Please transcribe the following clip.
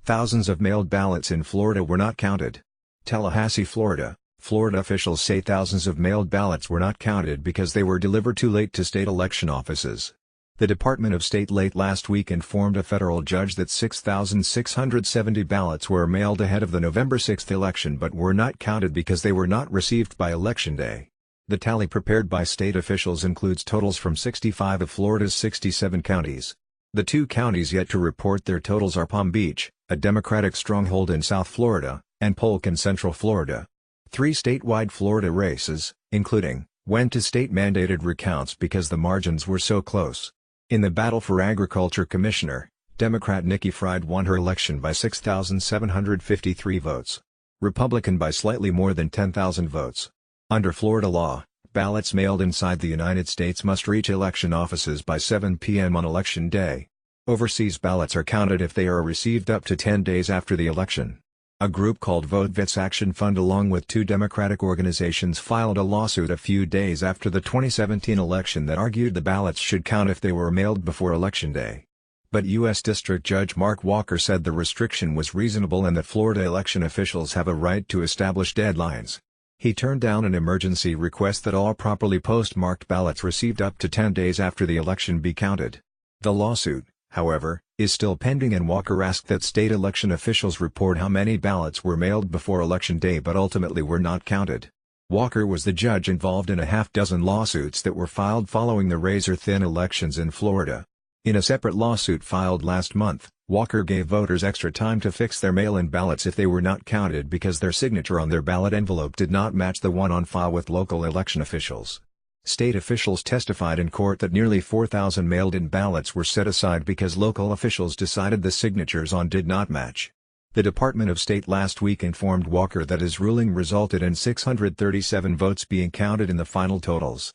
Thousands of mailed ballots in Florida were not counted. Tallahassee, Florida. Florida officials say thousands of mailed ballots were not counted because they were delivered too late to state election offices. The Department of State late last week informed a federal judge that 6,670 ballots were mailed ahead of the November 6 election but were not counted because they were not received by Election Day. The tally prepared by state officials includes totals from 65 of Florida's 67 counties. The two counties yet to report their totals are Palm Beach, a Democratic stronghold in South Florida, and Polk in Central Florida. 3 statewide Florida races, including, went to state-mandated recounts because the margins were so close. In the battle for Agriculture Commissioner, Democrat Nikki Fried won her election by 6,753 votes. Republican by slightly more than 10,000 votes. Under Florida law, ballots mailed inside the United States must reach election offices by 7 p.m. on Election Day. Overseas ballots are counted if they are received up to 10 days after the election. A group called Vote Vets Action Fund along with 2 Democratic organizations filed a lawsuit a few days after the 2017 election that argued the ballots should count if they were mailed before Election Day. But U.S. District Judge Mark Walker said the restriction was reasonable and that Florida election officials have a right to establish deadlines. He turned down an emergency request that all properly postmarked ballots received up to 10 days after the election be counted. The lawsuit, however, is still pending and Walker asked that state election officials report how many ballots were mailed before Election Day but ultimately were not counted. Walker was the judge involved in a half-dozen lawsuits that were filed following the razor-thin elections in Florida. In a separate lawsuit filed last month, Walker gave voters extra time to fix their mail-in ballots if they were not counted because their signature on their ballot envelope did not match the one on file with local election officials. State officials testified in court that nearly 4,000 mailed-in ballots were set aside because local officials decided the signatures on did not match. The Department of State last week informed Walker that his ruling resulted in 637 votes being counted in the final totals.